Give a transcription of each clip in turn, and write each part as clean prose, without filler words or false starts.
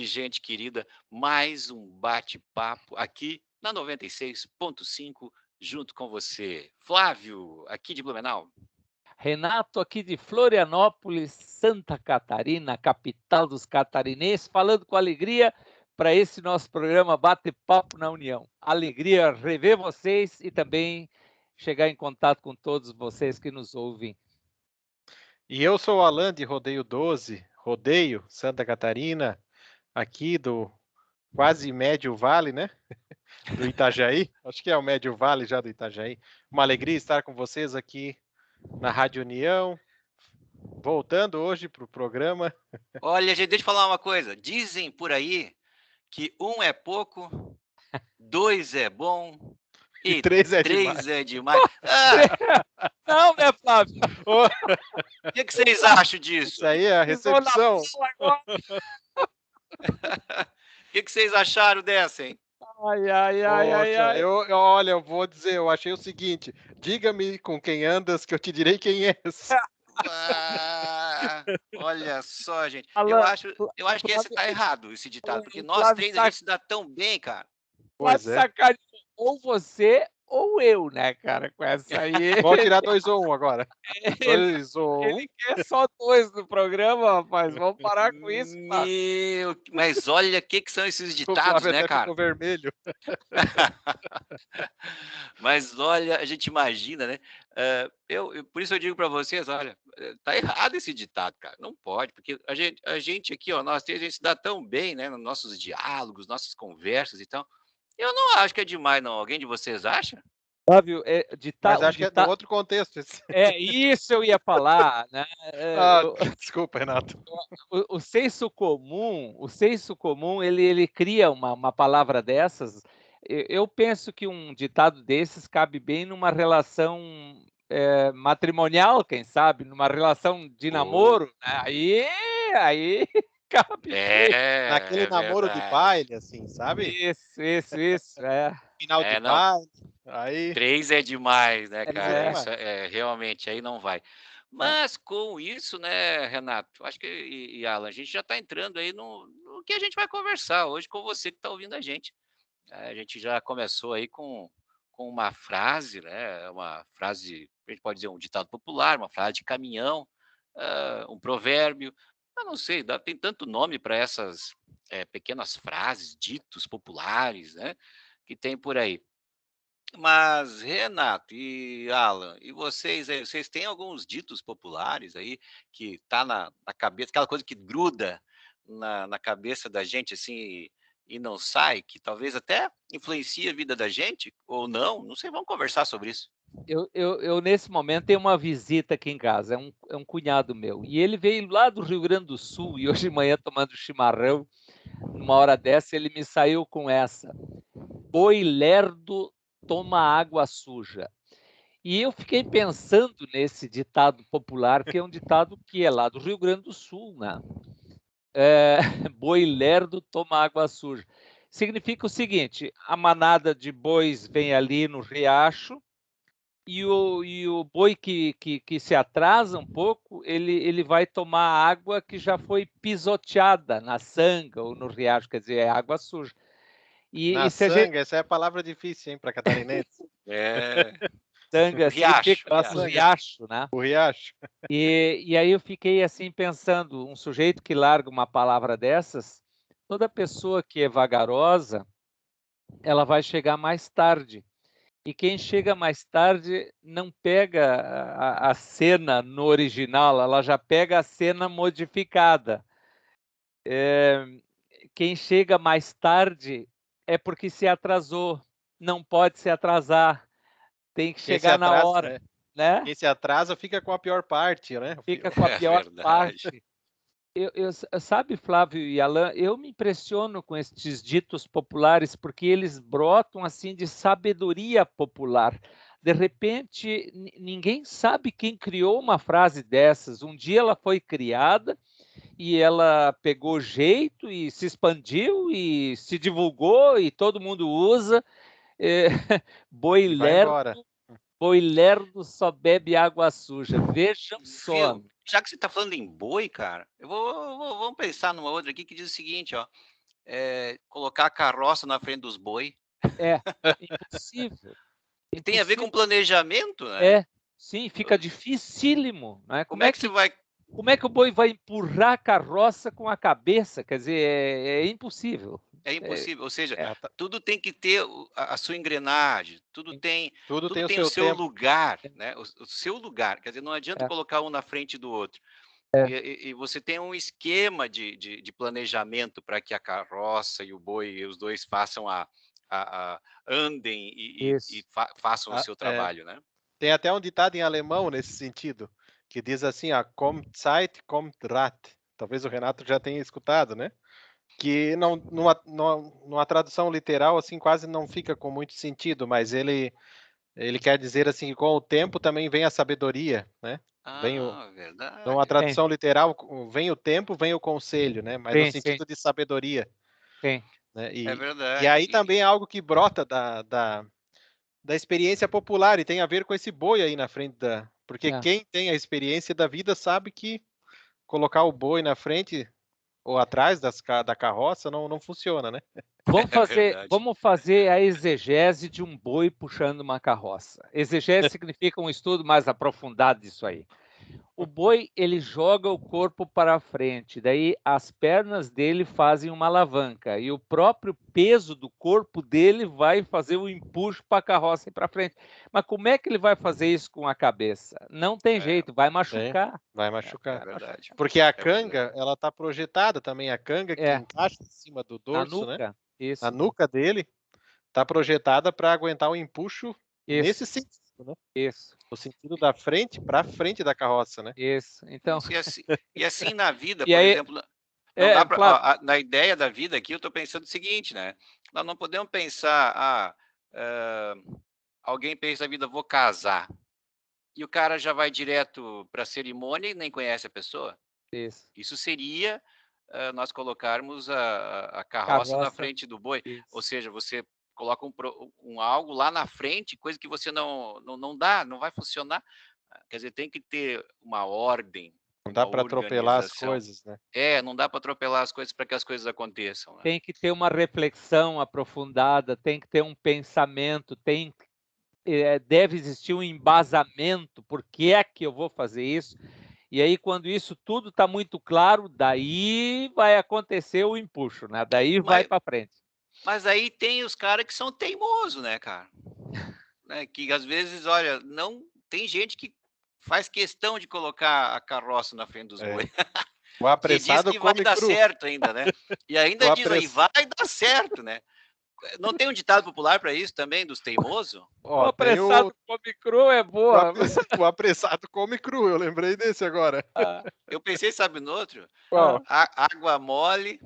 gente querida, mais um bate-papo aqui na 96.5, junto com você. Flávio, aqui de Blumenau. Renato, aqui de Florianópolis, Santa Catarina, capital dos catarinenses, falando com alegria para esse nosso programa Bate-Papo na União. Alegria rever vocês e também chegar em contato com todos vocês que nos ouvem. E eu sou o Alan de Rodeio 12, Rodeio, Santa Catarina, aqui do quase Médio Vale, né? Do Itajaí. Acho que é o Médio Vale já do Itajaí. Uma alegria estar com vocês aqui na Rádio União. Voltando hoje para o programa. Olha, gente, deixa eu falar uma coisa. Dizem por aí que 1 é pouco, 2 é bom e 3 é 3 demais. é demais. Ah, Não, né, Flávio? o que vocês acham disso? Isso aí é a recepção. O que vocês acharam dessa, hein? Ai. Olha, eu vou dizer, eu achei o seguinte: diga-me com quem andas que eu te direi quem és. Ah, olha só, gente. Alan, Eu acho que esse tá errado, esse ditado, porque nós Flávio, três a gente se dá tão bem, cara. Pois é. sacaneou ou você ou eu, né, cara, com essa aí. Vou tirar 2 ou 1 agora. Ele, 2 ou 1. ele quer só 2 no programa, rapaz. Vamos parar com isso, Flávio. Mas olha o que são esses O ditados, Flávio né, até cara? ficou vermelho. Mas olha, a gente imagina, né? Por isso eu digo para vocês, olha, tá errado esse ditado, cara. Não pode, porque a gente aqui, ó, nós três, a gente se dá tão bem, né, nos nossos diálogos, nossas conversas e tal. Eu não acho que é demais, não. Alguém de vocês acha? Flávio, Mas acho que é no outro contexto. isso eu ia falar, né? Desculpa, Renato. O senso comum, ele cria uma palavra dessas. Eu penso que um ditado desses cabe bem numa relação matrimonial, quem sabe, numa relação de namoro, né? Aí cabe bem. Naquele namoro de baile, assim, sabe? Isso, Final de não. baile. Aí... 3 é demais, né, cara? demais. Isso realmente aí não vai. Mas com isso, né, Renato, acho que e Alan, a gente já está entrando aí no que a gente vai conversar hoje com você que está ouvindo a gente. A gente já começou aí com uma frase, né? Uma frase, a gente pode dizer um ditado popular, uma frase de caminhão, um provérbio. Eu não sei, tem tanto nome para essas pequenas frases, ditos populares, né? Que tem por aí. Mas, Renato e Alan, e vocês aí, vocês têm alguns ditos populares aí que tá na cabeça, aquela coisa que gruda na cabeça da gente assim e não sai, que talvez até influencia a vida da gente, ou não sei, vamos conversar sobre isso. Eu nesse momento tenho uma visita aqui em casa, é um cunhado meu, e ele veio lá do Rio Grande do Sul, e hoje de manhã tomando chimarrão, numa hora dessa ele me saiu com essa: boi lerdo toma água suja. E eu fiquei pensando nesse ditado popular, que é um ditado que é lá do Rio Grande do Sul, né? Boi lerdo toma água suja. Significa o seguinte: a manada de bois vem ali no riacho e o boi que se atrasa um pouco, ele vai tomar água que já foi pisoteada na sanga ou no riacho, quer dizer, é água suja. Na sanga, essa é a palavra difícil, hein, para catarinense. Sanga significa riacho, né? O riacho. E aí eu fiquei assim pensando, um sujeito que larga uma palavra dessas, toda pessoa que é vagarosa, ela vai chegar mais tarde. E quem chega mais tarde não pega a cena no original, ela já pega a cena modificada. Quem chega mais tarde é porque se atrasou, não pode se atrasar, tem que chegar na hora, né? Quem se atrasa fica com a pior parte, né? Fica com a pior parte. Sabe, Flávio e Alan, eu me impressiono com estes ditos populares porque eles brotam assim de sabedoria popular. De repente, ninguém sabe quem criou uma frase dessas. Um dia ela foi criada e lerdo pegou jeito e se expandiu e se divulgou e todo mundo usa. Boi lerdo só bebe água suja. Vejam só. Já que você está falando em boi, cara, vamos pensar numa outra aqui que diz o seguinte, ó. colocar a carroça na frente dos boi. É, impossível. E tem a ver com Impossível. planejamento, né? Sim, fica dificílimo, né? Como é que você vai... Como é que o boi vai empurrar a carroça com a cabeça? Quer dizer, é impossível. É impossível, ou seja, É. tudo tem que ter a sua engrenagem, tudo tem o seu tempo. lugar, né? O seu lugar, quer dizer, não adianta colocar um na frente do outro. E você tem um esquema de planejamento para que a carroça e o boi, os dois façam andem e façam o seu trabalho, né? Tem até um ditado em alemão nesse sentido, que diz assim, kommt Zeit, kommt Rat. Talvez o Renato já tenha escutado, né? Que numa tradução literal, assim, quase não fica com muito sentido, mas ele quer dizer assim, que com o tempo também vem a sabedoria, né? Verdade. Numa tradução literal, vem o tempo, vem o conselho, né? Mas no sentido de sabedoria. Sim. Né? É verdade. E aí também é algo que brota da experiência popular e tem a ver com esse boi aí na frente Porque quem tem a experiência da vida sabe que colocar o boi na frente ou atrás da carroça não funciona, né? Vamos fazer a exegese de um boi puxando uma carroça. Exegese significa um estudo mais aprofundado disso aí. O boi, ele joga o corpo para frente, daí as pernas dele fazem uma alavanca e o próprio peso do corpo dele vai fazer o empuxo para a carroça ir para frente. Mas como é que ele vai fazer isso com a cabeça? Não tem jeito, vai machucar. Vai machucar. É verdade. Porque a canga, ela está projetada também, a canga que encaixa em cima do dorso, né? Isso. A nuca dele está projetada para aguentar o empuxo nesse sentido, né? Isso. No sentido da frente para frente da carroça, né? Isso. Então. E assim na vida, E por aí, exemplo, não dá para na ideia da vida aqui, eu estou pensando o seguinte, né? Nós não podemos pensar, alguém pensa na vida, vou casar, e o cara já vai direto para a cerimônia e nem conhece a pessoa. Isso seria nós colocarmos a carroça na frente do boi. Isso. Ou seja, você coloca algo lá na frente, coisa que você não dá, não vai funcionar. Quer dizer, tem que ter uma ordem. Não dá para atropelar as coisas, né? Não dá para atropelar as coisas para que as coisas aconteçam. Né? Tem que ter uma reflexão aprofundada, tem que ter um pensamento, deve existir um embasamento, por que é que eu vou fazer isso? E aí, quando isso tudo está muito claro, daí vai acontecer o empuxo, né? Daí vai para frente. Mas aí tem os caras que são teimosos, né, cara? Né? Que às vezes, olha, não tem gente que faz questão de colocar a carroça na frente dos bois. O apressado que diz que vai dar certo ainda, né? E ainda diz aí, vai dar certo, né? Não tem um ditado popular para isso também, dos teimosos? O apressado come cru é boa. O apressado come cru, eu lembrei desse agora. Eu pensei, sabe, no outro? Qual? Água mole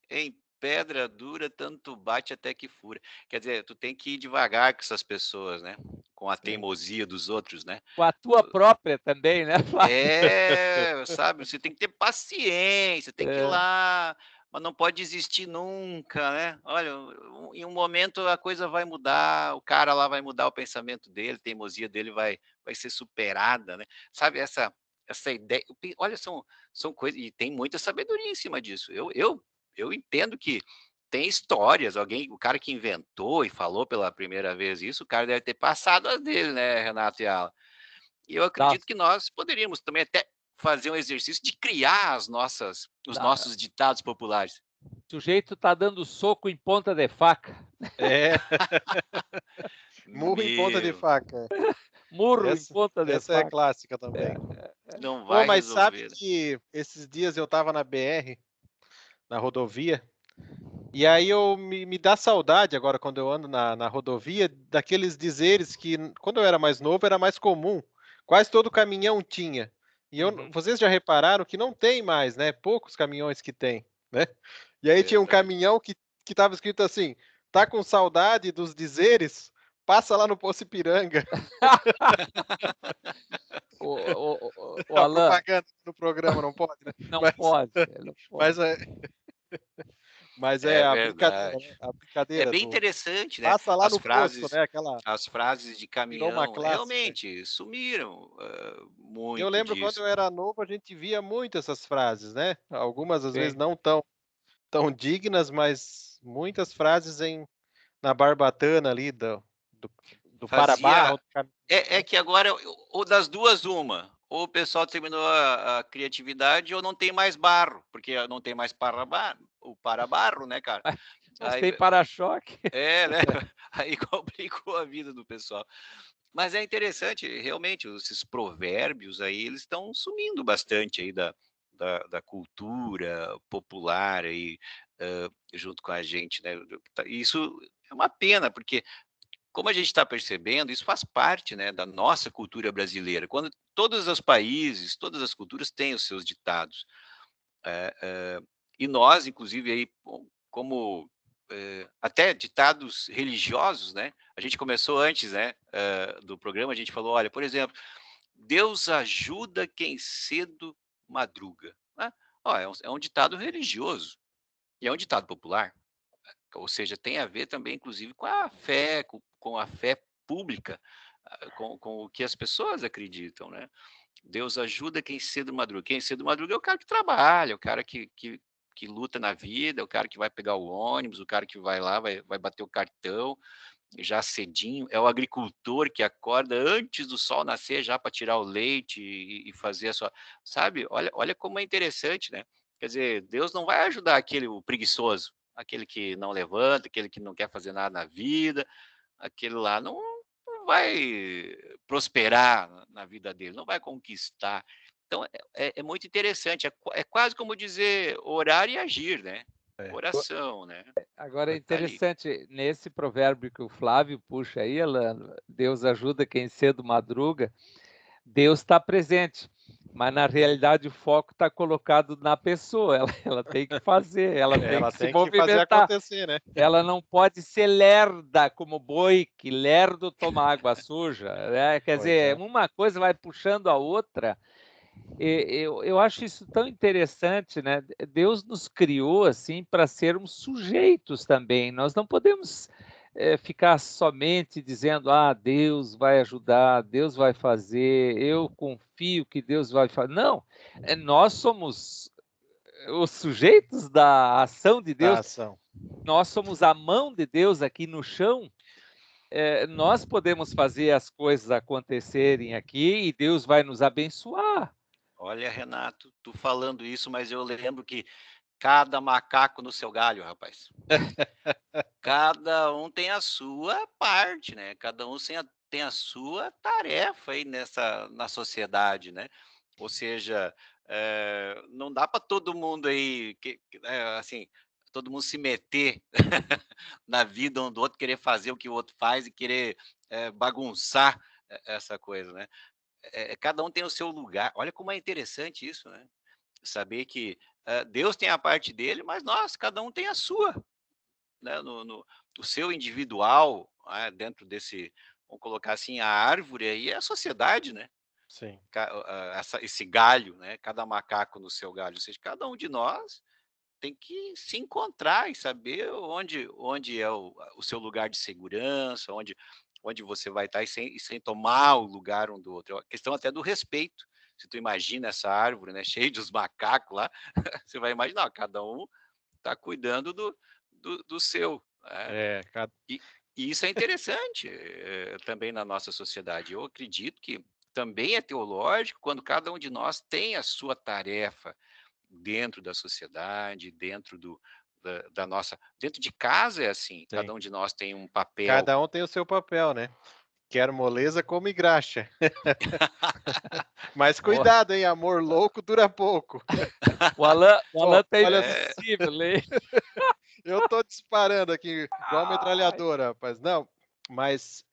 em pedra dura, tanto bate até que fura. Quer dizer, tu tem que ir devagar com essas pessoas, né? Com a teimosia dos outros, né? Com a tua própria também, né, Flávio? Sabe? Você tem que ter paciência, tem que ir lá, mas não pode desistir nunca, né? Olha, em um momento a coisa vai mudar, o cara lá vai mudar o pensamento dele, a teimosia dele vai ser superada, né? Sabe, essa ideia, olha, são coisas, e tem muita sabedoria em cima disso. Eu entendo que tem histórias, o cara que inventou e falou pela primeira vez isso, o cara deve ter passado as dele, né, Renato e Alan? E eu acredito que nós poderíamos também até fazer um exercício de criar os nossos ditados populares. O sujeito está dando soco em ponta de faca. Murro em ponta de faca. Murro em ponta de faca. Essa é clássica também. Não vai mas resolver. sabe que esses dias eu estava na BR, na rodovia, e aí me dá saudade agora, quando eu ando na rodovia, daqueles dizeres que, quando eu era mais novo, era mais comum. Quase todo caminhão tinha. E vocês já repararam que não tem mais, né? Poucos caminhões que tem, né? E aí tinha um caminhão que estava escrito assim, tá com saudade dos dizeres? Passa lá no Poço Ipiranga. O Alan, propaganda no programa, não pode, né? Não pode. Mas a brincadeira, né? A brincadeira. É bem interessante, né? Passa lá as no frases, poço, né? As frases de caminhão realmente sumiram muito. Eu lembro disso. quando eu era novo, a gente via muito essas frases, né? Algumas às vezes não tão tão dignas, mas muitas frases na barbatana ali do Fazia. para-barro. É que agora, ou das duas, uma. Ou o pessoal terminou a criatividade, ou não tem mais barro, porque não tem mais o para-barro, né, cara? Mas Aí, tem para-choque. né? Aí complicou a vida do pessoal. Mas é interessante, realmente, esses provérbios aí, eles estão sumindo bastante aí da cultura popular aí, junto com a gente, né? Isso é uma pena, porque como a gente está percebendo, isso faz parte, né, da nossa cultura brasileira. Quando todos os países, todas as culturas têm os seus ditados. E nós, inclusive, aí, como até ditados religiosos, né? A gente começou antes, né, do programa, a gente falou, olha, por exemplo, Deus ajuda quem cedo madruga. Né? Ó, é um ditado religioso e é um ditado popular. Ou seja, tem a ver também, inclusive, com a fé, com a fé pública, com o que as pessoas acreditam, né? Deus ajuda quem cedo madruga. Quem cedo madruga é o cara que trabalha, o cara que luta na vida, o cara que vai pegar o ônibus, o cara que vai lá, vai bater o cartão já cedinho, é o agricultor que acorda antes do sol nascer já para tirar o leite e fazer a sua. Sabe? Olha como é interessante, né? Quer dizer, Deus não vai ajudar o preguiçoso, aquele que não levanta, aquele que não quer fazer nada na vida, aquele lá não vai prosperar na vida dele, não vai conquistar. Então, é muito interessante, é quase como dizer orar e agir, né? É. Oração, né? Agora é Tá ali. interessante, nesse provérbio que o Flávio puxa aí, Deus ajuda quem cedo madruga, Deus está presente, mas na realidade o foco está colocado na pessoa, ela tem que fazer, ela tem Ela que se tem que fazer movimentar. acontecer, né? Ela não pode ser lerda como boi, que lerdo toma água suja, né? Quer Pois dizer, é. uma coisa vai puxando a outra. Eu acho isso tão interessante, né? Deus nos criou assim para sermos sujeitos também. Nós não podemos ficar somente dizendo, Deus vai ajudar, Deus vai fazer, eu confio que Deus vai fazer. Não, nós somos os sujeitos da ação de Da Deus, ação. nós somos a mão de Deus aqui no chão. Nós podemos fazer as coisas acontecerem aqui e Deus vai nos abençoar. Olha, Renato, tu falando isso, mas eu lembro que cada macaco no seu galho, rapaz. Cada um tem a sua parte, né? Cada um tem a sua tarefa aí na sociedade, né? Ou seja, não dá para todo mundo aí, assim, todo mundo se meter na vida um do outro, querer fazer o que o outro faz e querer bagunçar essa coisa, né? Cada um tem o seu lugar. Olha como é interessante isso, né? Saber que Deus tem a parte dele, mas nós, cada um tem a sua, né? O seu individual, dentro desse, vamos colocar assim, a árvore aí é a sociedade, né? Sim. Esse galho, né? Cada macaco no seu galho, ou seja, cada um de nós tem que se encontrar e saber onde é o seu lugar de segurança, onde você vai estar e sem tomar o lugar um do outro. É uma questão até do respeito. Se tu imagina essa árvore, né, cheia dos macacos lá, você vai imaginar, cada um está cuidando do seu. Né? É, E isso é interessante também na nossa sociedade. Eu acredito que também é teológico quando cada um de nós tem a sua tarefa dentro da sociedade, dentro da nossa. Dentro de casa é assim, sim. cada um de nós tem um papel. Cada um tem o seu papel, né? Quer moleza, come graxa. Mas cuidado, hein? Amor louco dura pouco. O Alan tá olha, impossível, hein? eu tô disparando aqui igual metralhadora, rapaz. Não, mas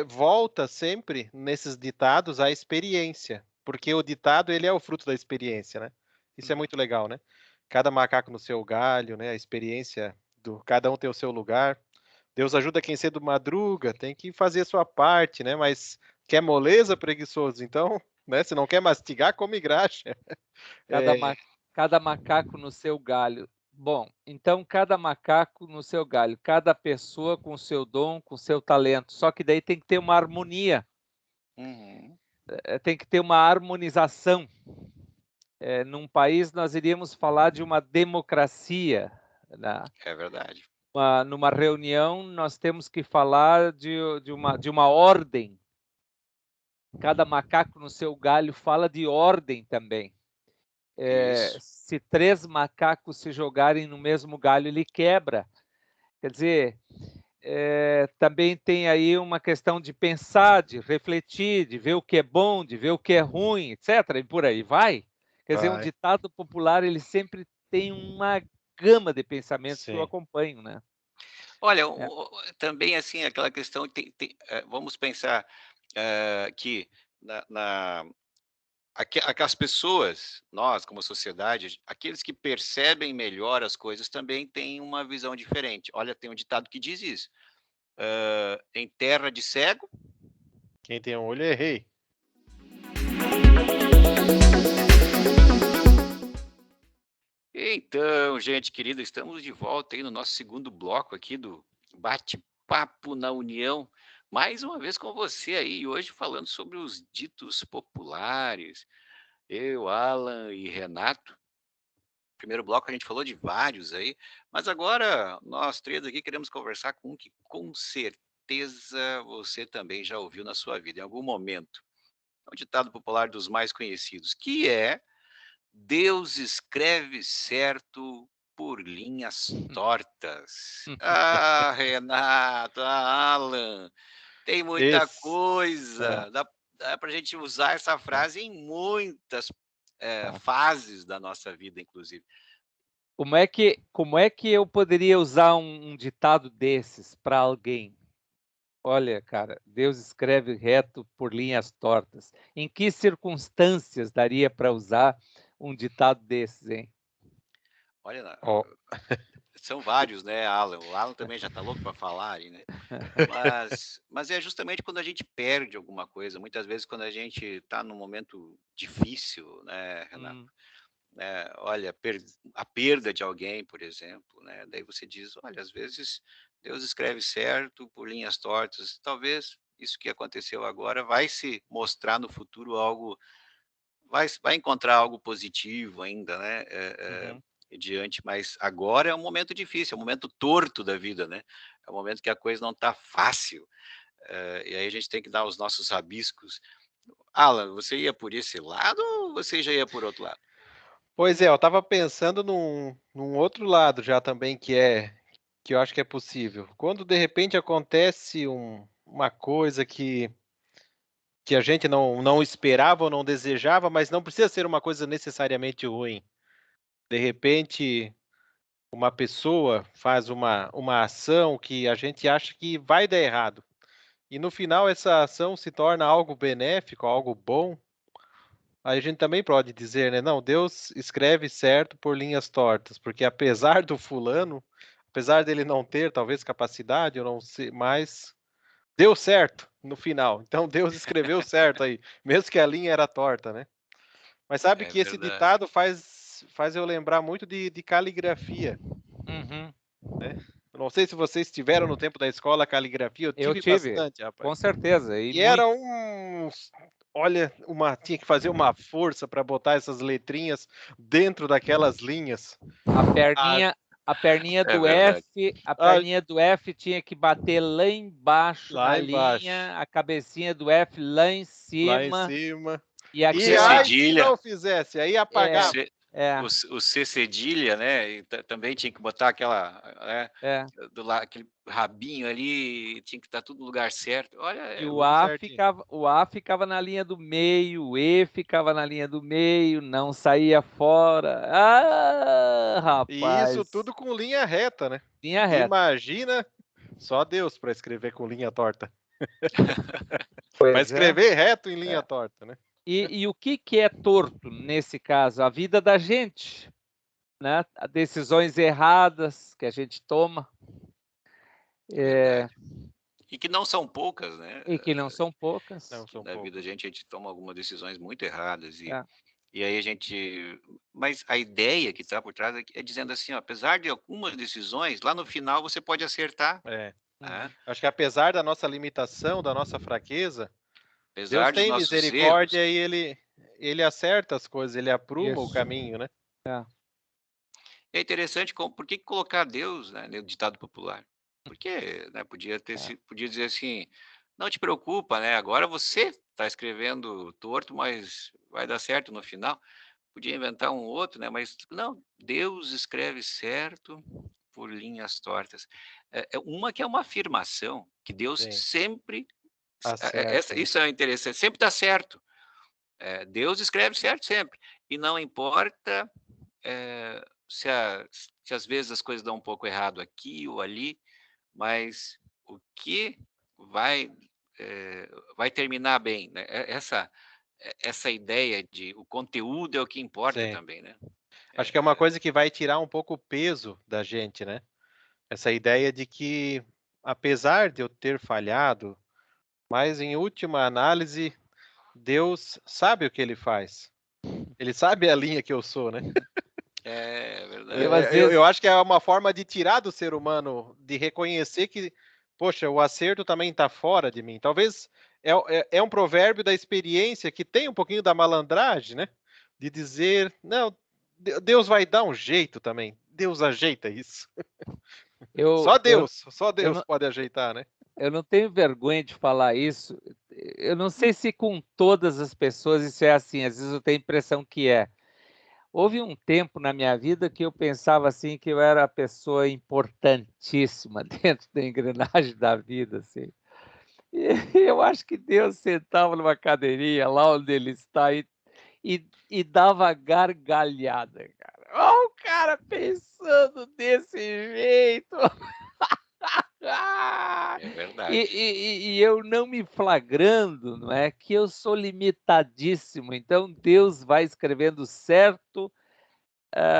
volta sempre nesses ditados a experiência, porque o ditado ele é o fruto da experiência, né? Isso é muito legal, né? Cada macaco no seu galho, né? A experiência do cada um tem o seu lugar. Deus ajuda quem cedo madruga, tem que fazer a sua parte, né? Mas quer moleza, preguiçoso? Então, né? Se não quer mastigar, come graxa. Cada macaco no seu galho. Bom, então cada macaco no seu galho, cada pessoa com seu dom, com seu talento. Só que daí tem que ter uma harmonia, Uhum. tem que ter uma harmonização. num país nós iríamos falar de uma democracia, né? É verdade. Numa reunião nós temos que falar de uma ordem. Cada macaco no seu galho fala de ordem também. Isso. Se 3 macacos se jogarem no mesmo galho, ele quebra. Quer dizer, também tem aí uma questão de pensar, de refletir, de ver o que é bom, de ver o que é ruim, etc. E por aí vai. Quer dizer, um ditado popular, ele sempre tem uma gama de pensamentos que o Sim. acompanham, né? Olha, também assim, aquela questão, vamos pensar que aquelas pessoas, nós como sociedade, aqueles que percebem melhor as coisas também têm uma visão diferente. Olha, tem um ditado que diz isso. Em terra de cego, quem tem um olho é rei. Então, gente querida, estamos de volta aí no nosso segundo bloco aqui do Bate-Papo na União. Mais uma vez com você aí, hoje falando sobre os ditos populares. Eu, Alan e Renato. Primeiro bloco a gente falou de vários aí, mas agora nós 3 aqui queremos conversar com um que com certeza você também já ouviu na sua vida, em algum momento. É um ditado popular dos mais conhecidos, que é: Deus escreve certo por linhas tortas. Ah, Renato, Alan, tem muita coisa. Dá para a gente usar essa frase em muitas fases da nossa vida, inclusive. Como é que eu poderia usar um ditado desses para alguém? Olha, cara, Deus escreve reto por linhas tortas. Em que circunstâncias daria para usar um ditado desses, hein? Olha, Ó, são vários, né, Alan? O Alan também já está louco para falar aí, né? Mas é justamente quando a gente perde alguma coisa, muitas vezes quando a gente está num momento difícil, né, Renato? Olha, a perda de alguém, por exemplo, né? Daí você diz, olha, às vezes Deus escreve certo por linhas tortas. Talvez isso que aconteceu agora vai se mostrar no futuro algo, vai encontrar algo positivo ainda, né? Diante, mas agora é um momento difícil, é um momento torto da vida, né? É um momento que a coisa não está fácil. E aí a gente tem que dar os nossos rabiscos. Alan, você ia por esse lado ou você já ia por outro lado? Pois é, eu estava pensando num outro lado já também que eu acho que é possível. Quando de repente acontece uma coisa que a gente não esperava ou não desejava, mas não precisa ser uma coisa necessariamente ruim. De repente, uma pessoa faz uma ação que a gente acha que vai dar errado. E no final essa ação se torna algo benéfico, algo bom. Aí a gente também pode dizer, né? Não, Deus escreve certo por linhas tortas, porque apesar do fulano, apesar dele não ter talvez capacidade, eu não sei, mas deu certo no final. Então Deus escreveu certo aí, mesmo que a linha era torta, né? Mas sabe É que esse verdade. ditado faz eu lembrar muito de caligrafia, né? Eu não sei se vocês tiveram no tempo da escola caligrafia, eu Eu tive tive, bastante, rapaz. com certeza. E era olha, tinha que fazer uma força para botar essas letrinhas dentro daquelas linhas. A perninha É do verdade. F, a Ah, perninha do F tinha que bater lá embaixo na lá embaixo, linha, a cabecinha do F lá em lá em cima, cima. e E aquilo C lá ai se cedilha, não fizesse, aí o é, apagava. C, é, o C cedilha, né? E também tinha que botar aquela, né, é. aquele rabinho ali, tinha que estar tudo no lugar certo. Olha, E Tudo certinho. O A ficava na linha do meio, o E ficava na linha do meio, não saía fora. Ah, E isso rapaz, tudo com linha reta, né? linha reta. Imagina só Deus para escrever com linha torta. Vai Pois é. escrever reto em linha É. torta, né? E o que é torto nesse caso? A vida da gente, né? Decisões erradas que a gente toma. Verdade. E que não são poucas, né? E que não são poucas. Não, são Na vida poucos. a gente toma algumas decisões muito erradas É. e aí a gente, mas a ideia que está por trás é dizendo assim, ó, apesar de algumas decisões, lá no final você pode acertar, É. né? Acho que apesar da nossa limitação, da nossa fraqueza, Deus Apesar dos tem nossos erros, misericórdia e ele acerta as coisas, ele apruma o Isso. caminho, né? É. É interessante por que colocar Deus, né, no ditado popular? Porque, né, podia dizer assim: "Não te preocupa, né, agora você está escrevendo torto, mas vai dar certo no final". Podia inventar um outro, né, mas não, Deus escreve certo por linhas tortas. Uma que é uma afirmação, que Deus Sim, sempre acerta, né? isso é interessante, sempre dá certo. Deus escreve certo sempre, e não importa, se às vezes as coisas dão um pouco errado aqui ou ali, mas o que vai, vai terminar bem, né. Essa ideia de o conteúdo é o que importa Sim. também, né. Acho que é uma Eh, coisa que vai tirar um pouco o peso da gente, né? Essa ideia de que, apesar de eu ter falhado, mas em última análise, Deus sabe o que ele faz. Ele sabe a linha que eu sou, né? é Eu, verdade. às Eu vezes, acho que é uma forma de tirar do ser humano, de reconhecer que, poxa, o acerto também está fora de mim. Talvez é um provérbio da experiência que tem um pouquinho da malandragem, né? De dizer, não, Deus vai dar um jeito também. Deus ajeita isso. eu, eu, Só eu, Deus não, pode ajeitar, né? eu não tenho vergonha de falar isso. Eu não sei se com todas as pessoas isso é assim, às vezes eu tenho a impressão que é. Houve um tempo na minha vida que eu pensava assim que eu era a pessoa importantíssima dentro da engrenagem da vida, assim. E eu acho que Deus sentava numa cadeirinha lá onde ele está e dava gargalhada, cara. Olha o cara pensando desse jeito. Ah! É E verdade. e e eu não me flagrando, não é, que eu sou limitadíssimo, então Deus vai escrevendo certo,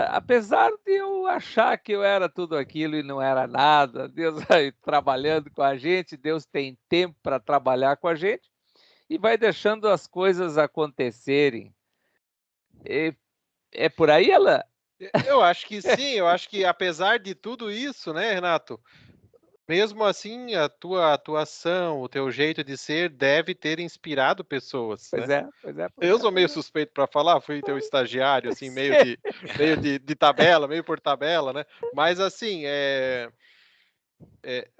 apesar de eu achar que eu era tudo aquilo e não era nada, Deus vai trabalhando com a gente, Deus tem tempo para trabalhar com a gente e vai deixando as coisas acontecerem. E é por aí, Alain? Eu acho que sim, eu acho que apesar de tudo isso, né, Renato? Mesmo assim, a tua atuação, o teu jeito de ser deve ter inspirado pessoas, Pois né? é, pois é, pois Eu é, sou pois meio é. suspeito para falar, fui teu estagiário, assim, Sei. meio de tabela, meio por tabela, né? Mas assim,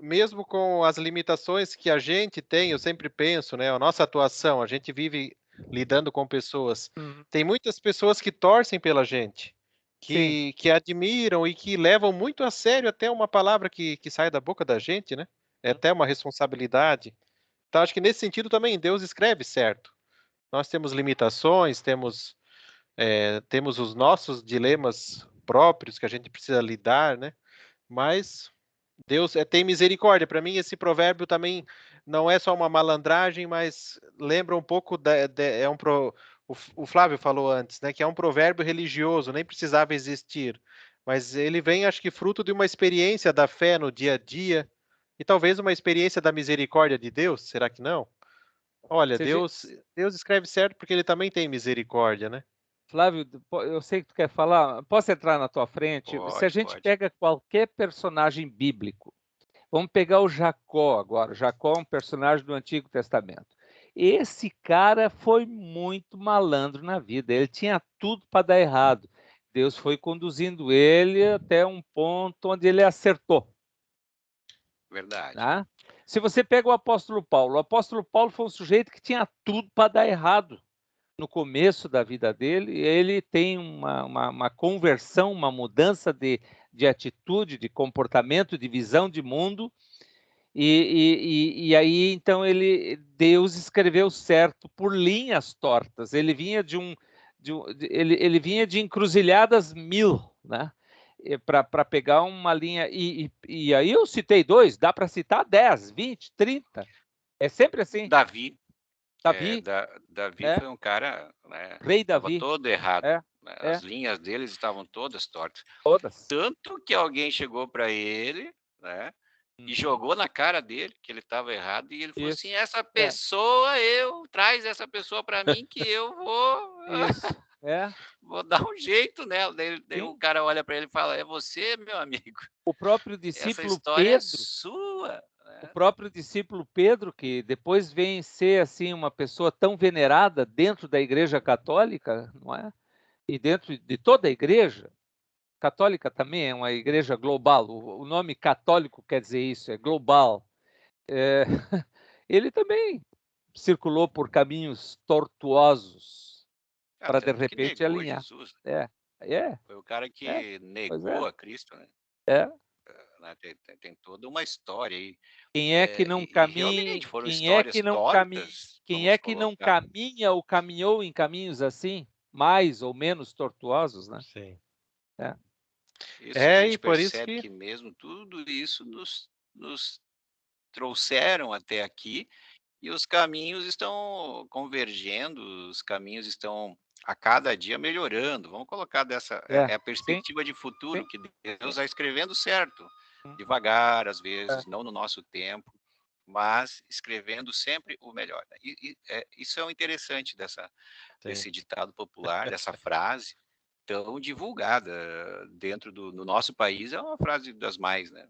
mesmo com as limitações que a gente tem, eu sempre penso, né? A nossa atuação, a gente vive lidando com pessoas. Uhum. Tem muitas pessoas que torcem pela gente, Sim, que admiram e que levam muito a sério até uma palavra que sai da boca da gente, né? É até uma responsabilidade. Então, acho que nesse sentido também Deus escreve certo. Nós temos limitações, temos os nossos dilemas próprios que a gente precisa lidar, né? Mas Deus tem misericórdia. Para mim, esse provérbio também não é só uma malandragem, mas lembra um pouco o Flávio falou antes, né? Que é um provérbio religioso, nem precisava existir, mas ele vem, acho que fruto de uma experiência da fé no dia a dia e talvez uma experiência da misericórdia de Deus. Será que não? Olha, se a gen Deus escreve certo porque ele também tem misericórdia, né? Flávio, eu sei que tu quer falar, posso entrar na tua frente? Se a Pode, gente pode. pega qualquer personagem bíblico, vamos pegar o Jacó agora. Jacó é um personagem do Antigo Testamento. Esse cara foi muito malandro na vida, ele tinha tudo para dar errado. Deus foi conduzindo ele até um ponto onde ele acertou, Verdade. tá? Se você pega o apóstolo Paulo foi um sujeito que tinha tudo para dar errado no começo da vida dele, ele tem uma conversão, uma mudança de atitude, de comportamento, de visão de mundo, e aí então Deus escreveu certo por linhas tortas. Ele vinha ele vinha de encruzilhadas mil, né? Para pegar uma linha. E aí eu citei dois, dá para citar 10, 20, 30. É sempre assim. Davi, Davi, Davi é, foi um cara, né, rei estava Davi, todo errado, é, né, as é, linhas deles estavam todas tortas. todas. Tanto que alguém chegou para ele, né, e Uhum. jogou na cara dele que ele estava errado, e ele falou assim: Isso, "Essa é, pessoa traz essa pessoa para mim que eu vou isso, é, vou dar um jeito nela". Daí sim. o cara olha para ele e fala: "É você, meu amigo, O próprio essa discípulo história é Pedro, sua". O próprio discípulo Pedro, que depois vem ser assim uma pessoa tão venerada dentro da Igreja Católica, não é? E dentro de toda a Igreja, católica também é uma igreja global. O nome católico quer dizer isso, é global. Ele também circulou por caminhos tortuosos para de Tanto que repente negou alinhar. Jesus, É, é, foi o cara é, que pois negou é, a Cristo, né? é. Tem toda uma história aí. Quem é que não E realmente caminha, foram quem é que histórias não caminha, tortas, quem vamos é que não colocar. caminha ou caminhou em caminhos assim, mais ou menos tortuosos, né? Sim. É. Isso, a E gente por isso percebe que que mesmo tudo isso nos trouxeram até aqui e os caminhos estão convergendo, os caminhos estão a cada dia melhorando. Vamos colocar dessa É, é a sim, perspectiva de sim, futuro que Deus sim. vai escrevendo certo, Hum, devagar às é. vezes, não no nosso tempo, mas escrevendo sempre o melhor. Isso é o interessante sim. desse ditado popular, dessa frase tão divulgada dentro no nosso país, é uma frase das mais, né.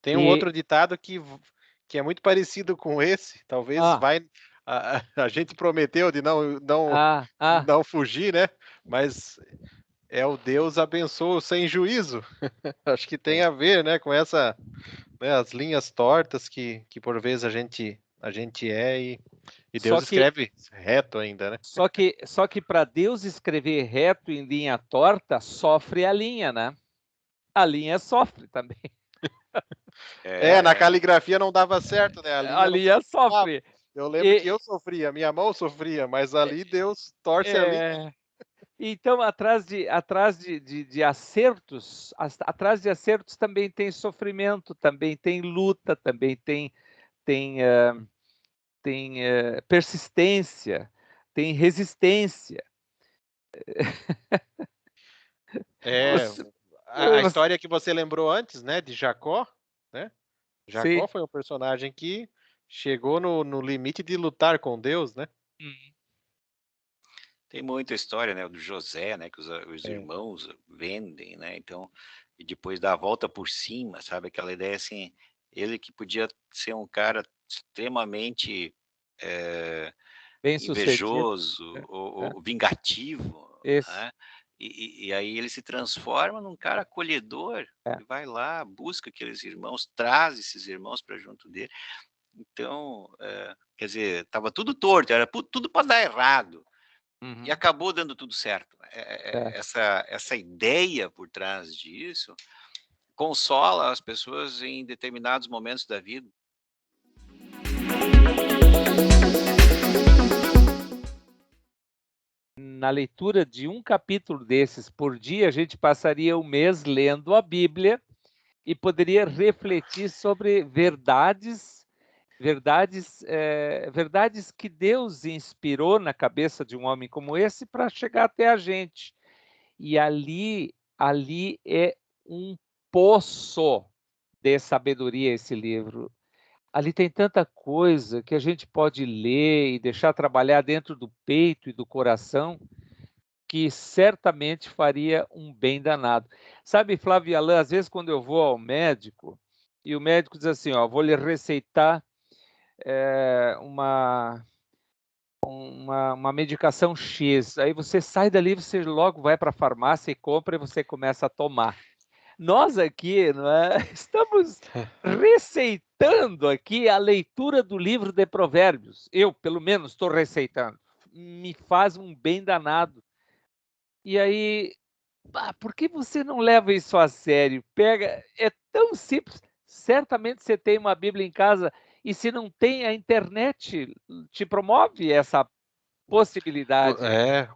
Tem um E outro ditado que é muito parecido com esse, talvez ah, vai a gente prometeu de ah, ah, não fugir, né, mas é o Deus abençoa o sem juízo. Acho que tem é. a ver, né, com essa, né, as linhas tortas que por vezes a gente e Só Deus que escreve reto ainda, né. só que para Deus escrever reto em linha torta, sofre a linha, né? A linha sofre também. Na É, caligrafia não dava certo, né, a A linha não se linha acertava. sofre. Eu lembro que E eu sofria, minha mão sofria, mas ali Deus torce a linha. é, então atrás de acertos, atrás de acertos também tem sofrimento, também tem luta, também tem, persistência, tem resistência. É, Você a você história que você lembrou antes, né, de Jacó, né, sim. Jacó foi um personagem que chegou no limite de lutar com Deus, né. Uhum. tem muita história, né, do José, né, que os É, irmãos vendem, né, então e depois dá a volta por cima, sabe, aquela ideia, assim, ele que podia ser um cara extremamente, eh, Bem-sucedido. invejoso É, é. ou vingativo, Isso. né, e aí ele se transforma num cara acolhedor, É. ele vai lá, busca aqueles irmãos, traz esses irmãos para junto dele. Então, quer dizer, estava tudo torto, era tudo para dar errado, e Uhum. acabou dando tudo certo. É. Essa ideia por trás disso consola as pessoas em determinados momentos da vida. Na leitura de um capítulo desses por dia, a gente passaria o mês lendo a Bíblia e poderia refletir sobre verdades que Deus inspirou na cabeça de um homem como esse para chegar até a gente. E ali é um poço de sabedoria esse livro. Ali tem tanta coisa que a gente pode ler e deixar trabalhar dentro do peito e do coração, que certamente faria um bem danado. Sabe, Flávio Alain, às vezes quando eu vou ao médico, e o médico diz assim, ó, vou lhe receitar uma medicação X, aí você sai dali, você logo vai para a farmácia e compra e você começa a tomar. Nós aqui, não é, estamos receitando aqui a leitura do livro de Provérbios. Eu, pelo menos, estou receitando. Me faz um bem danado. E aí, por que você não leva isso a sério? Pega, é tão simples. Certamente você tem uma Bíblia em casa e se não tem, a internet te promove essa possibilidade.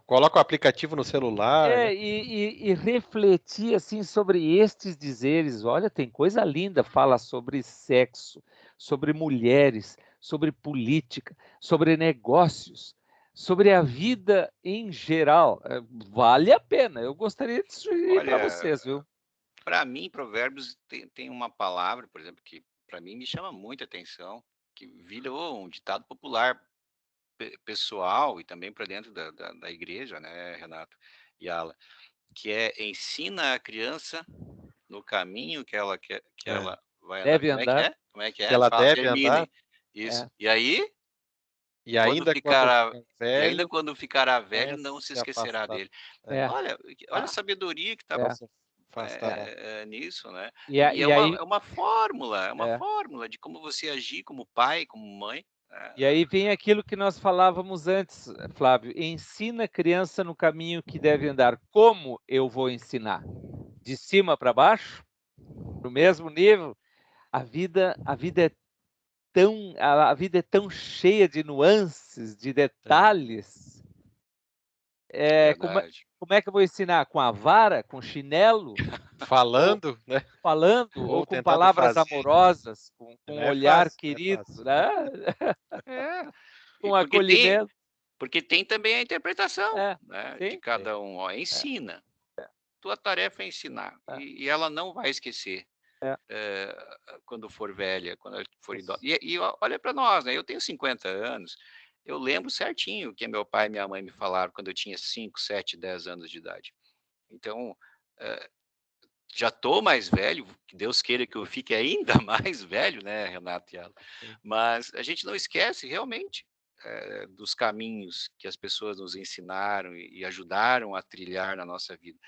coloca o aplicativo no celular, né. E refletir assim sobre estes dizeres. Olha, tem coisa linda, fala sobre sexo, sobre mulheres, sobre política, sobre negócios, sobre a vida em geral. Vale a pena. Eu gostaria de sugerir para Olha, vocês, viu? para mim, Provérbios tem uma palavra, por exemplo, que para mim me chama muita atenção, que virou um ditado popular pessoal e também para dentro da igreja, né, Renato e Ala, que é ensina a criança no caminho que ela É, ela vai andar. Deve Como é que andar. é? Como é que que é? ela deve andar, Terminem. Isso. É. E aí, e quando ainda quando ficará for e ainda velho, quando ficará não velho, não se se esquecerá afastar. dele. É, É. Olha a Ah, sabedoria que está não é. se afastará. nisso, né. E E aí, é uma é. fórmula de como você agir como pai, como mãe. E aí vem aquilo que nós falávamos antes, Flávio: ensina a criança no caminho que deve andar. Como eu vou ensinar? De cima para baixo? No mesmo nível? A vida é a vida é tão cheia de nuances, de É. detalhes. Como Verdade. é que eu vou ensinar? Com a vara, com chinelo, ou Falando, né? falando, ou Ou com tentando palavras fazer. amorosas, com Não um é olhar fácil, não é querido, fácil. né? É. Com Porque tem acolhimento. também a interpretação, É, né, de sim, Sim. cada um. Ó, é, ensina. Tua tarefa é ensinar. é, E ela não vai esquecer. é, Quando for velha, quando ela for idosa. isso. Olha para nós, né? Eu tenho 50 anos, eu lembro certinho o que meu pai e minha mãe me falaram quando eu tinha 5, 7, 10 anos de idade. Então, eh, já estou mais velho, que Deus queira que eu fique ainda mais velho, né, Renato e Ala? Sim. Mas a gente não esquece realmente dos caminhos que as pessoas nos ensinaram e ajudaram a trilhar na nossa vida.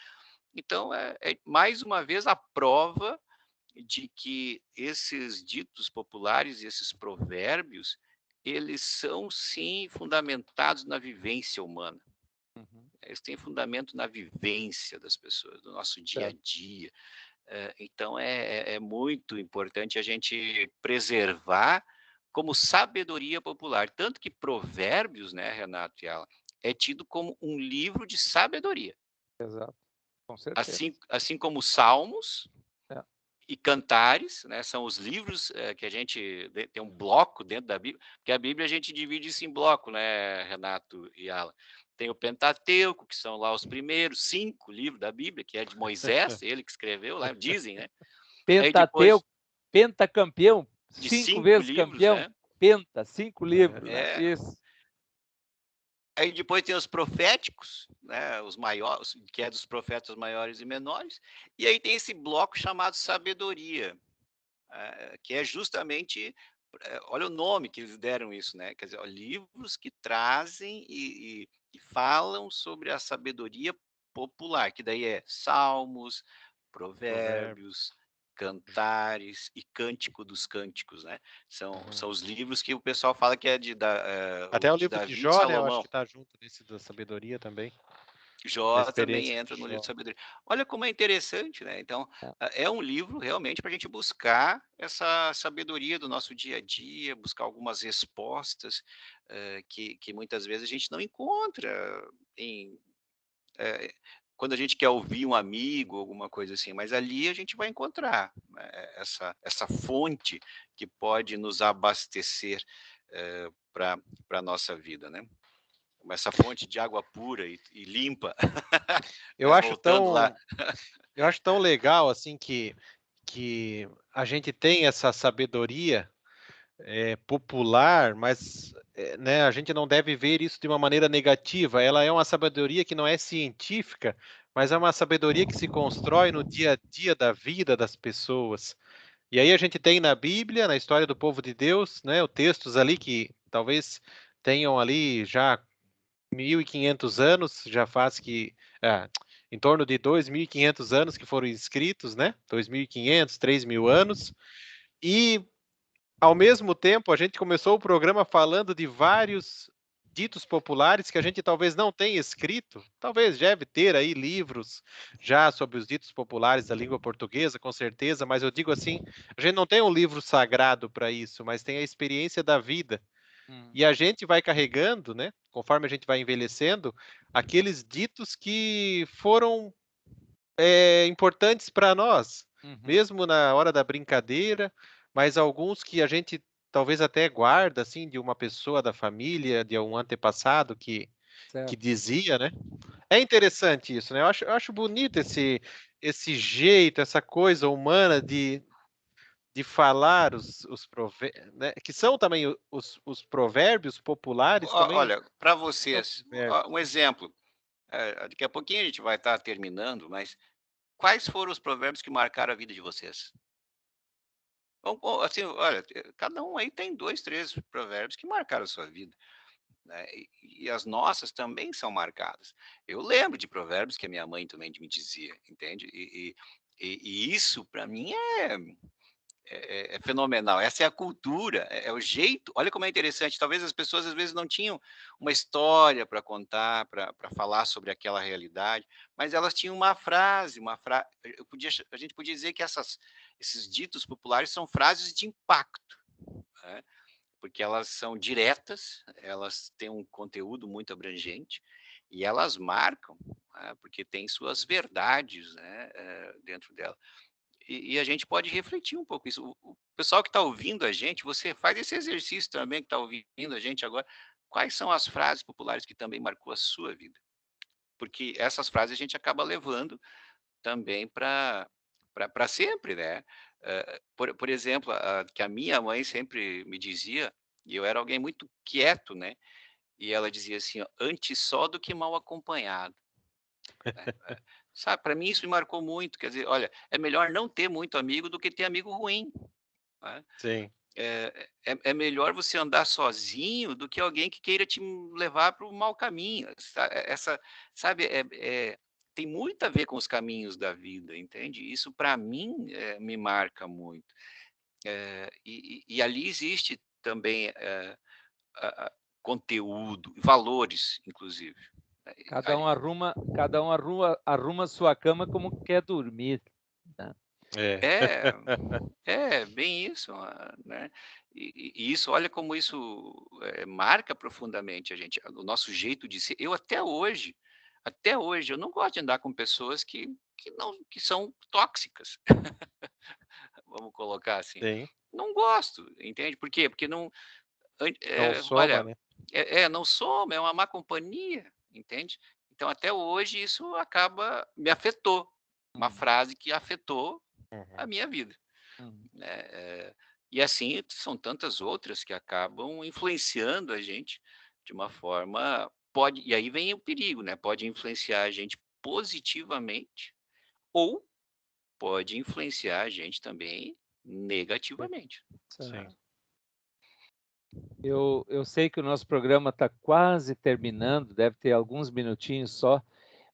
Então, é mais uma vez a prova de que esses ditos populares e esses provérbios, eles são sim fundamentados na vivência humana. Uhum, Eles têm fundamento na vivência das pessoas, do nosso dia a certo. dia. Então é muito importante a gente preservar como sabedoria popular. Tanto que Provérbios, né, Renato e Alan, é tido como um livro de sabedoria. Exato, com certeza. Assim como Salmos, É. e Cantares, né, são os livros que a gente tem um bloco dentro da Bíblia, porque a Bíblia a gente divide isso em bloco, né, Renato e Alan. Tem o Pentateuco, que são lá os primeiros 5 livros da Bíblia, que é de Moisés, ele que escreveu lá, dizem, né? Aí depois Pentateuco, pentacampeão, de 5 5 vezes livros, campeão, né? penta, 5 É. livros, né? É, Isso. aí depois tem os proféticos, né, os maiores, que é dos profetas maiores e menores, e aí tem esse bloco chamado sabedoria, que é justamente, olha o nome que eles deram isso, né? Quer dizer, ó, livros que trazem e falam sobre a sabedoria popular, que daí é Salmos, Provérbios. Provérbios, Cantares e Cântico dos Cânticos, né? Uhum. São os livros que o pessoal fala que é Até o de livro de Davi e de Jó, né? Eu acho Salomão. que está junto nesse da sabedoria também, da Jó também experiência de entra no livro de Jó. sabedoria. Olha como é interessante, né? Então, É. é um livro realmente para a gente buscar essa sabedoria do nosso dia a dia, buscar algumas respostas que muitas vezes a gente não encontra em, eh, quando a gente quer ouvir um amigo, alguma coisa assim, mas ali a gente vai encontrar, né, essa fonte que pode nos abastecer para a nossa vida, né? Essa fonte de água pura e limpa. Eu Né, acho voltando lá. tão, eu acho tão legal assim que a gente tem essa sabedoria popular, mas né, a gente não deve ver isso de uma maneira negativa. Ela é uma sabedoria que não é científica, mas é uma sabedoria que se constrói no dia a dia da vida das pessoas. E aí a gente tem na Bíblia, na história do povo de Deus, né, os textos ali que talvez tenham ali já 1.500 anos, já faz que em torno de 2.500 anos que foram escritos, né? 2.500, 3.000 anos. E ao mesmo tempo, a gente começou o programa falando de vários ditos populares que a gente talvez não tenha escrito, talvez deve ter aí livros já sobre os ditos populares da língua portuguesa, com certeza, mas eu digo assim, a gente não tem um livro sagrado para isso, mas tem a experiência da vida. E a gente vai carregando, né, conforme a gente vai envelhecendo, aqueles ditos que foram importantes para nós, Uhum, mesmo na hora da brincadeira, mas alguns que a gente talvez até guarda, assim, de uma pessoa da família, de um antepassado que certo. dizia, né? É interessante isso, né? Eu acho bonito esse jeito, essa coisa humana de falar os provérbios, né? Que são também os provérbios populares, também Olha, para são vocês, provérbios. um exemplo. Daqui a pouquinho a gente vai estar terminando, mas quais foram os provérbios que marcaram a vida de vocês? Assim, olha, cada um aí tem 2, 3 provérbios que marcaram a sua vida, né, e as nossas também são marcadas. Eu lembro de provérbios que a minha mãe também me dizia, entende? E isso para mim é fenomenal. Essa é a cultura, é o jeito. Olha como é interessante. Talvez as pessoas às vezes não tinham uma história para contar, para falar sobre aquela realidade, mas elas tinham uma frase, a gente podia dizer que esses ditos populares são frases de impacto, né? Porque elas são diretas, elas têm um conteúdo muito abrangente e elas marcam, né? Porque tem suas verdades, né, dentro dela. E a gente pode refletir um pouco isso. O pessoal que está ouvindo a gente, você faz esse exercício também, que está ouvindo a gente agora. Quais são as frases populares que também marcou a sua vida? Porque essas frases a gente acaba levando também para sempre, né? Por exemplo, que a minha mãe sempre me dizia, e eu era alguém muito quieto, né? E ela dizia assim, ó, antes só do que mal acompanhado, né? Sabe, para mim isso me marcou muito. Quer dizer, olha, é melhor não ter muito amigo do que ter amigo ruim, né? Sim. É melhor você andar sozinho do que alguém que queira te levar para o mau caminho. Sabe, tem muito a ver com os caminhos da vida, entende? Isso para mim, me marca muito. E ali existe também, conteúdo, valores, inclusive, né, ali. Cada um arruma sua cama como quer dormir, né? É. É. É, bem isso, né. E isso, olha como isso, marca profundamente a gente, o nosso jeito de ser. Eu até hoje, eu não gosto de andar com pessoas que são tóxicas, vamos colocar assim. Sim. Não gosto, entende? Por quê? Porque não, Não soma, olha, né? não soma, é uma má companhia, entende? Então até hoje isso acaba me afetou, uma Hum, frase que afetou a Uhum. minha vida. hum. Né, e assim são tantas outras que acabam influenciando a gente de uma forma, e aí vem o perigo, né, pode influenciar a gente positivamente ou pode influenciar a gente também negativamente. Sim. Tá. Eu sei que o nosso programa está quase terminando, deve ter alguns minutinhos só,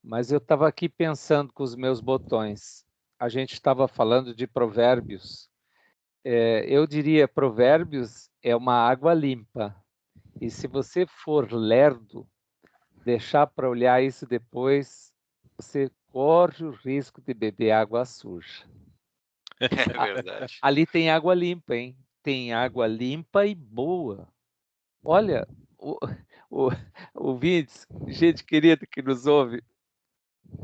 mas eu estava aqui pensando com os meus botões. A gente estava falando de provérbios. Eu diria, provérbios é uma água limpa. E se você for lerdo, deixar para olhar isso depois, você corre o risco de beber água suja. É verdade. Ali tem água limpa, hein? Tem água limpa e boa. Olha, o, o, ouvintes, gente querida que nos ouve,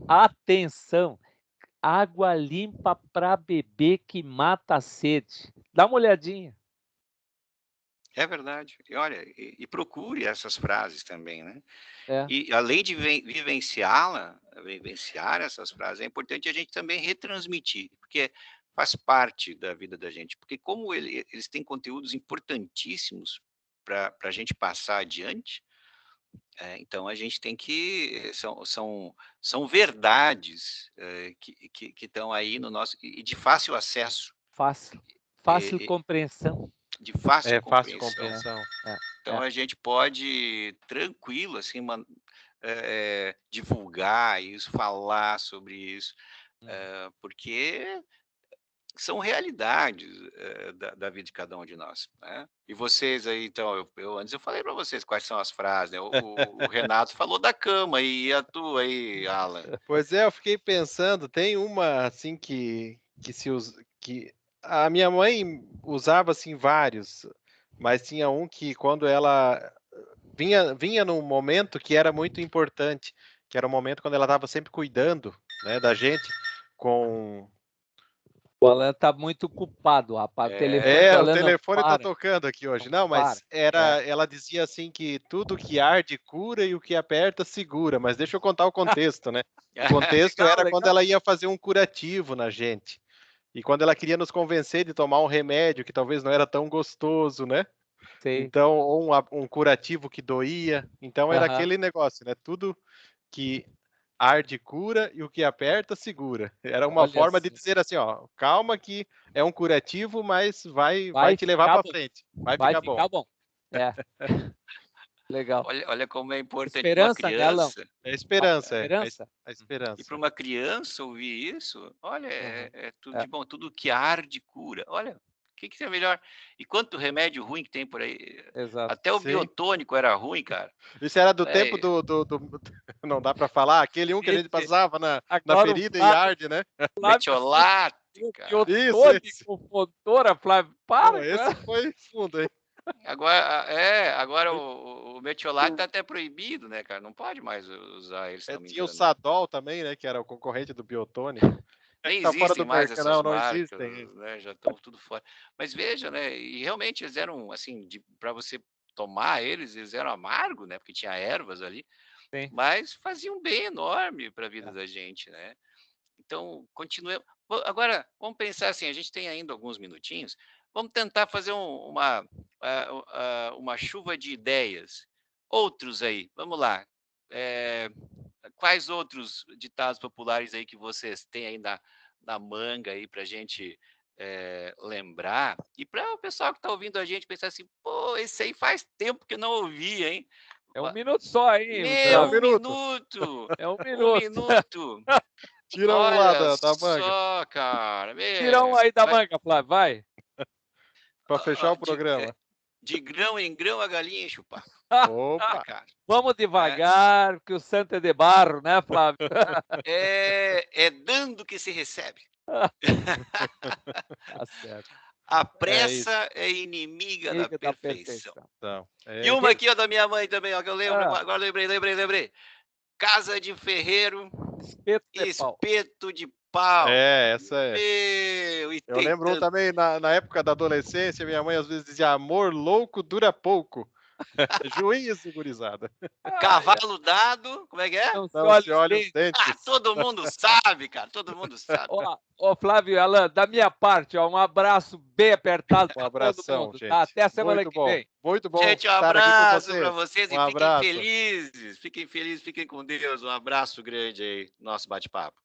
atenção! Água limpa para beber que mata a sede. Dá uma olhadinha. É verdade. E olha, procure essas frases também, né. É, E além de vivenciar essas frases, é importante a gente também retransmitir, porque faz parte da vida da gente, porque como eles têm conteúdos importantíssimos para a gente passar adiante, então a gente tem que são verdades, que estão aí no nosso e de fácil acesso, fácil. e Fácil compreensão. de fácil É fácil compreensão. compreensão. É, Então é. a gente pode tranquilo, assim, divulgar isso, falar sobre isso, Hum. porque são realidades, da vida de cada um de nós, né. E vocês aí, então, eu antes eu falei para vocês quais são as frases, né, o Renato falou da cama, e a tua aí, Alan? Pois é, eu fiquei pensando, tem uma assim que se usa que a minha mãe usava, assim, vários, mas tinha um que quando ela vinha num momento que era muito importante, que era o momento quando ela estava sempre cuidando, né, da gente com O Alan está muito culpado, rapaz. O telefone do o Alan não telefone tá para, tocando aqui hoje. não Não, para. mas ela dizia assim que tudo que arde cura e o que aperta segura, mas deixa eu contar o contexto, né. O contexto Legal, era quando legal. ela ia fazer um curativo na gente, e quando ela queria nos convencer de tomar um remédio que talvez não era tão gostoso, né, Sei. então ou um curativo que doía, então era Aham. aquele negócio, né, tudo que arde cura e o que aperta segura. Era uma Olha forma de só. dizer assim, ó, calma que é um curativo, mas vai Vai te levar ficar para bom. frente. Vai Vai ficar bom. ficar bom. É. Legal. Olha como é importante para uma Esperança, né, Alan? criança. É a esperança, Esperança? a E para esperança. uma criança ouvir isso, olha, Uhum. é tudo É, de bom, tudo que arde cura. Olha, o que que é melhor? E quanto remédio ruim que tem por aí. exato. Até o Sim. biotônico era ruim, cara. Isso era do tempo Né? do não dá para falar, aquele que a gente Gente, passava na agora o ferida e Flávio, arde, né. Flávio Metiolate, o cara. Isso, esse. biotônico, Fontoura, Flávio, Pô, para com esse essa. foi fundo, hein. Agora o metiolate tá até proibido, né, cara? Não pode mais usar ele, se não me Tinha o engano, né? Sadol também, né, que era o concorrente do biotônico. É que Nem tá fora do existem mais mercado. essas Não, não marcas, existem. né, já estão tudo fora. Mas veja, né, e realmente eles eram, assim, para você tomar eles eram amargos, né, porque tinha ervas ali, Sim. mas faziam um bem enorme para a vida É. da gente, né. Então, continuemos agora, vamos pensar assim, a gente tem ainda alguns minutinhos, vamos tentar fazer uma chuva de ideias. Outros aí, vamos lá, eh, quais outros ditados populares aí que vocês têm aí na manga aí pra gente, lembrar? E para o pessoal que está ouvindo a gente pensar assim: "Pô, esse aí faz tempo que eu não ouvi, hein". É um Va minuto só, hein, É um Meu, Flávio? 1 minuto. minuto, É um 1 minuto. minuto. Tira um lá Olha da manga, só, cara, Tira um aí da vai manga, Flávio, vai. para fechar o de programa. de grão em grão a galinha enche o papo. Ah, Opa! cara, Vamos é devagar, que o santo é de barro, né, Flávio? é dando que se recebe. Tá certo. A É isso, pressa é inimiga da Amiga da perfeição. perfeição. então. E É uma Que aqui, ó, da minha mãe também, ó, que eu lembro ah, agora lembrei. Casa de ferreiro, espeto de pau. espeto de pau. essa é. Meu, e Eu tem lembro um tanto. também na época da adolescência, minha mãe às vezes dizia: "Amor louco dura pouco". Juízo, gurizada. Ai, Cavalo dado, como é que é? não se Não olha se os olha os dentes. Ah, dentes. todo mundo sabe, cara, todo mundo sabe. Ó, Flávio e Alan, da minha parte, ó, um abraço bem apertado Um para todo abração, mundo, tá? gente. Até a semana Muito que bom. vem. Muito bom Gente, um estar aqui com abraço para vocês. vocês Um e fiquem abraço. felizes, fiquem felizes, fiquem com Deus. Um abraço grande aí, nosso bate-papo.